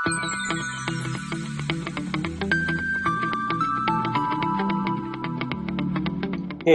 Hey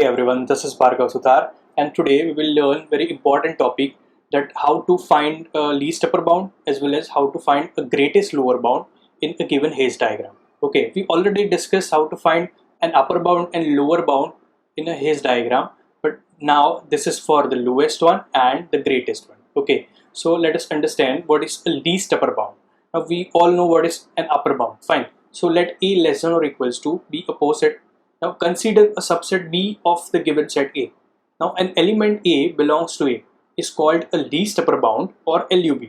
everyone, this is Bhargav Sudhar, and today we will learn very important topic, that how to find a least upper bound as well as how to find a greatest lower bound in a given Hayes diagram. Okay, we already discussed how to find an upper bound and lower bound in a Hayes diagram, but now this is for the lowest one and the greatest one. Okay, so let us understand what is a least upper bound. Now we all know what is an upper bound. Fine. So let A less than or equals to B opposite. Now consider a subset B of the given set A. Now an element A belongs to A is called a least upper bound or LUB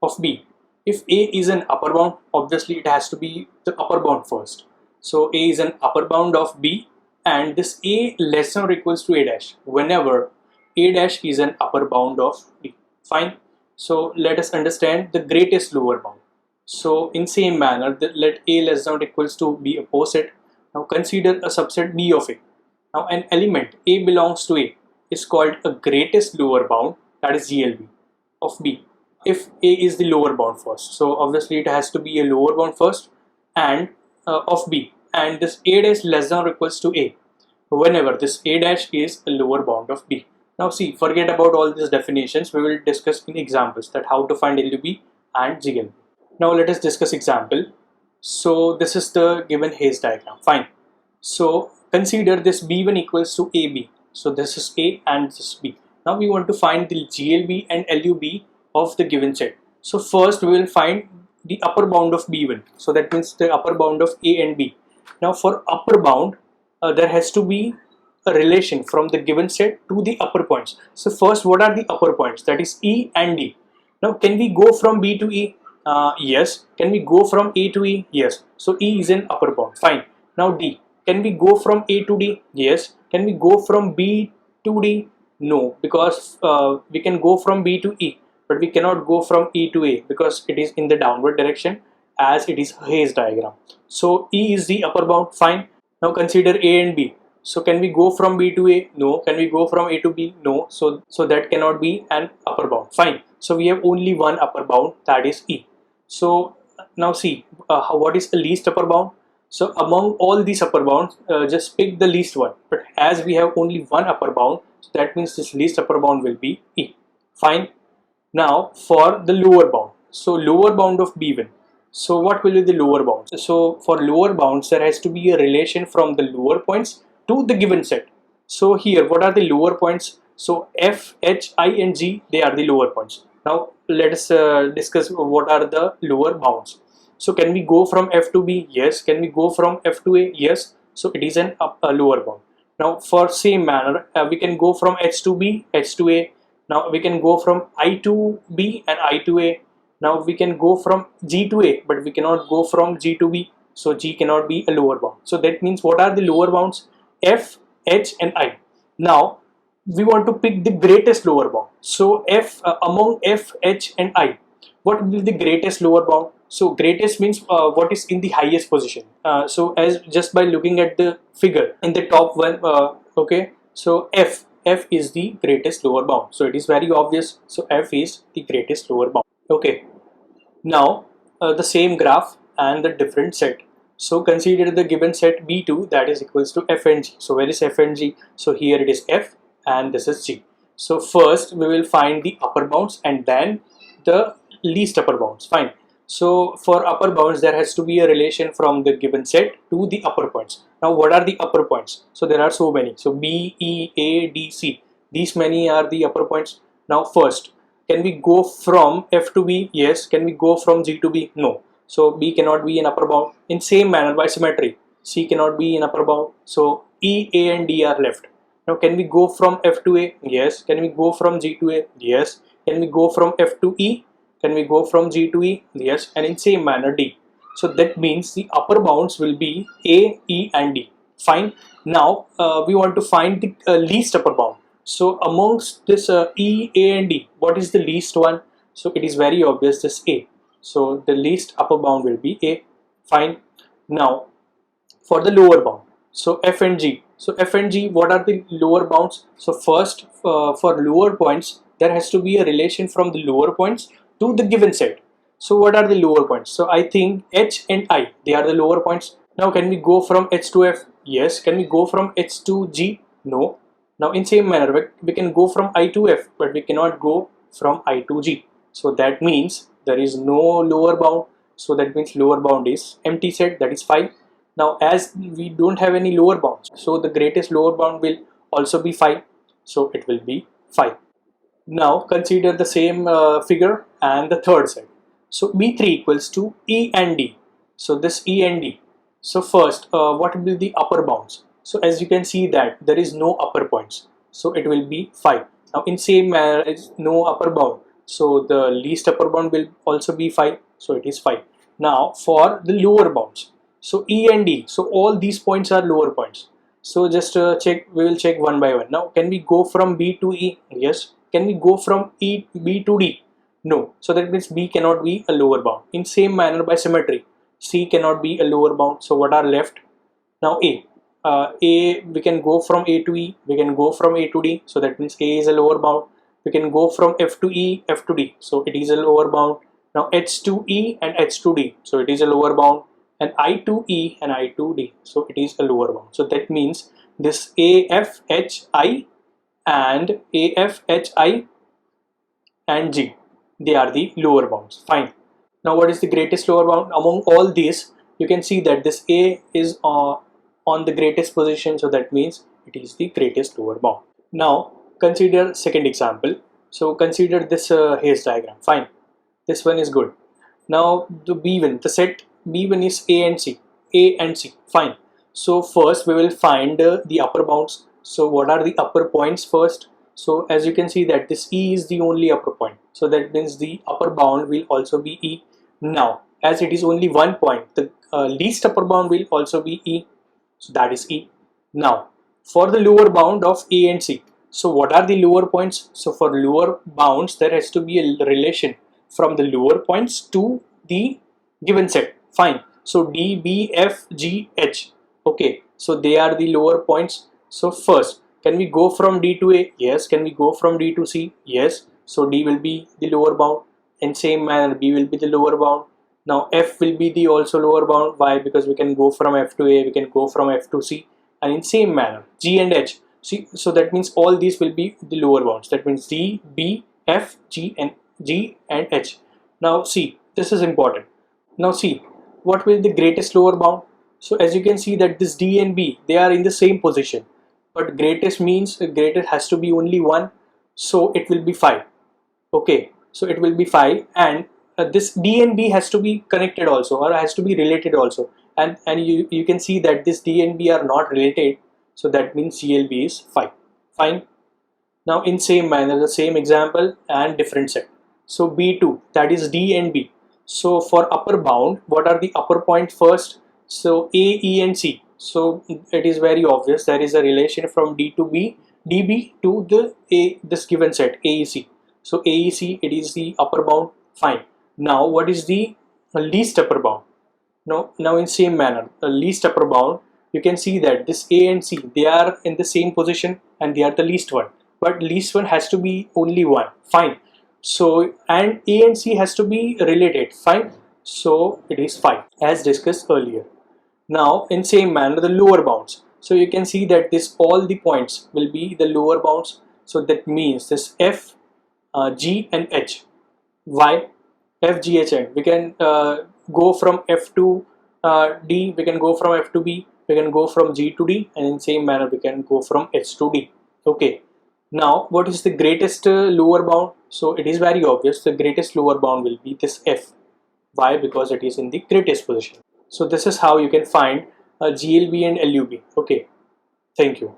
of B. If A is an upper bound, obviously it has to be the upper bound first. So A is an upper bound of B, and this A less than or equals to A dash whenever A dash is an upper bound of B. Fine. So let us understand the greatest lower bound. So in same manner, let A less than or equals to B opposite. Now consider a subset B of A. Now an element A belongs to A is called a greatest lower bound, that is GLB of B, if A is the lower bound first. So obviously it has to be a lower bound first and of B, and this A dash less than or equals to A whenever this A dash is a lower bound of B. Now see, forget about all these definitions, we will discuss in examples that how to find LUB and GLB. Now let us discuss example. So this is the given Hayes diagram. Fine. So consider this B1 equals to AB. So this is A and this is B. Now we want to find the GLB and LUB of the given set. So first we will find the upper bound of B1. So that means the upper bound of A and B. Now for upper bound, there has to be a relation from the given set to the upper points. So first, what are the upper points? That is E and D. Now can we go from B to E? Yes. Can we go from A to E? Yes. So E is an upper bound. Fine. Now D. Can we go from A to D? Yes. Can we go from B to D? No, because we can go from B to E, but we cannot go from E to A because it is in the downward direction as it is Hayes diagram. So E is the upper bound. Fine. Now consider A and B. So can we go from B to A? No. Can we go from A to B? No. So that cannot be an upper bound. Fine. So we have only one upper bound, that is E. So now see, what is the least upper bound? So among all these upper bounds, just pick the least one. But as we have only one upper bound, so that means this least upper bound will be E. Fine. Now for the lower bound. So lower bound of B1. So what will be the lower bound? So for lower bounds, there has to be a relation from the lower points to the given set. So here, what are the lower points? So F, H, I and G, they are the lower points. Now let us discuss what are the lower bounds. So can we go from F to B? Yes. Can we go from F to A? Yes. So it is a lower bound. Now for same manner, we can go from H to B, H to A. Now we can go from I to B and I to A. Now we can go from G to A, but we cannot go from G to B. So G cannot be a lower bound. So that means what are the lower bounds? F, H and I. Now we want to pick the greatest lower bound. So among F, H and I, what will be the greatest lower bound? So greatest means what is in the highest position. So as just by looking at the figure in the top one, okay. So F is the greatest lower bound. So it is very obvious. So F is the greatest lower bound. Okay. Now the same graph and the different set. So consider the given set B2, that is equals to F and G. So where is F and G? So here it is F and this is G. So first we will find the upper bounds and then the least upper bounds. Fine. So for upper bounds, there has to be a relation from the given set to the upper points. Now what are the upper points? So there are so many. So B, E, A, D, C. These many are the upper points. Now first, can we go from F to B? Yes. Can we go from G to B? No. So B cannot be an upper bound. In same manner, by symmetry, C cannot be an upper bound. So E, A and D are left. Now can we go from F to A? Yes. Can we go from G to A? Yes. Can we go from F to E? Can we go from G to E? Yes. And in same manner D. So that means the upper bounds will be A, E and D. Fine. Now we want to find the least upper bound. So amongst this E, A and D, what is the least one? So it is very obvious, this A. So the least upper bound will be A. Fine. Now for the lower bound, so F and G. So F and G, what are the lower bounds? So first for lower points, there has to be a relation from the lower points to the given set. So what are the lower points? So I think H and I, they are the lower points. Now can we go from H to F? Yes. Can we go from H to G? No. Now in same manner, we can go from I to F, but we cannot go from I to G. So that means there is no lower bound. So that means lower bound is empty set, that is 5. Now as we don't have any lower bounds, so the greatest lower bound will also be 5. So it will be 5. Now consider the same figure and the third set. So B3 equals to E and D. So this E and D. So first, what will be the upper bounds? So as you can see that there is no upper points. So it will be 5. Now in same manner, is no upper bound. So the least upper bound will also be 5. So it is 5. Now for the lower bounds. So E and D. So all these points are lower points. So just check. We will check one by one. Now can we go from B to E? Yes. Can we go from B to D? No. So that means B cannot be a lower bound. In same manner by symmetry, C cannot be a lower bound. So what are left? Now A. A, we can go from A to E. We can go from A to D. So that means A is a lower bound. We can go from F to E, F to D. So it is a lower bound. Now H to E and H to D. So it is a lower bound. And I to E and I to D. So it is a lower bound. So that means this A, F, H, I and A, F, H, I and G, they are the lower bounds. Fine. Now what is the greatest lower bound? Among all these, you can see that this A is on the greatest position. So that means it is the greatest lower bound. Now consider second example. So consider this Hasse diagram. Fine. This one is good. Now the B1, the set B1 is A and C. A and C. Fine. So first we will find the upper bounds. So what are the upper points first? So as you can see that this E is the only upper point. So that means the upper bound will also be E. Now as it is only one point, the least upper bound will also be E. So that is E. Now for the lower bound of A and C. So what are the lower points? So for lower bounds there has to be a relation from the lower points to the given set. Fine. So D, B, F, G, H. Okay. So they are the lower points. So first, can we go from D to A? Yes. Can we go from D to C? Yes. So D will be the lower bound. In same manner, B will be the lower bound. Now F will be the also lower bound. Why? Because we can go from F to A, we can go from F to C. And in same manner, G and H. See, so that means all these will be the lower bounds. That means D, B, F, G and H. Now see, this is important. Now see, what will the greatest lower bound? So as you can see that this D and B, they are in the same position. But greatest means greatest has to be only one. So it will be 5. Okay. So it will be 5 and this D and B has to be connected also or has to be related also. And you can see that this D and B are not related. So that means GLB is 5. Fine. Now in same manner, the same example and different set. So B2, that is D and B. So for upper bound, what are the upper point first? So A, E and C. So it is very obvious there is a relation from D to B, DB to the this given set AEC. So AEC, it is the upper bound. Fine. Now what is the least upper bound? Now in same manner, the least upper bound, you can see that this A and C, they are in the same position and they are the least one. But least one has to be only one. Fine. So and A and C has to be related. Fine. So it is 5 as discussed earlier. Now in same manner the lower bounds. So you can see that this all the points will be the lower bounds. So that means this F, G and H. Why? F, G, H and we can go from F to D. We can go from F to B. We can go from G to D, and in same manner we can go from H to D. Okay. Now what is the greatest lower bound? So it is very obvious. The greatest lower bound will be this F. Why? Because it is in the greatest position. So this is how you can find GLB and LUB. Okay. Thank you.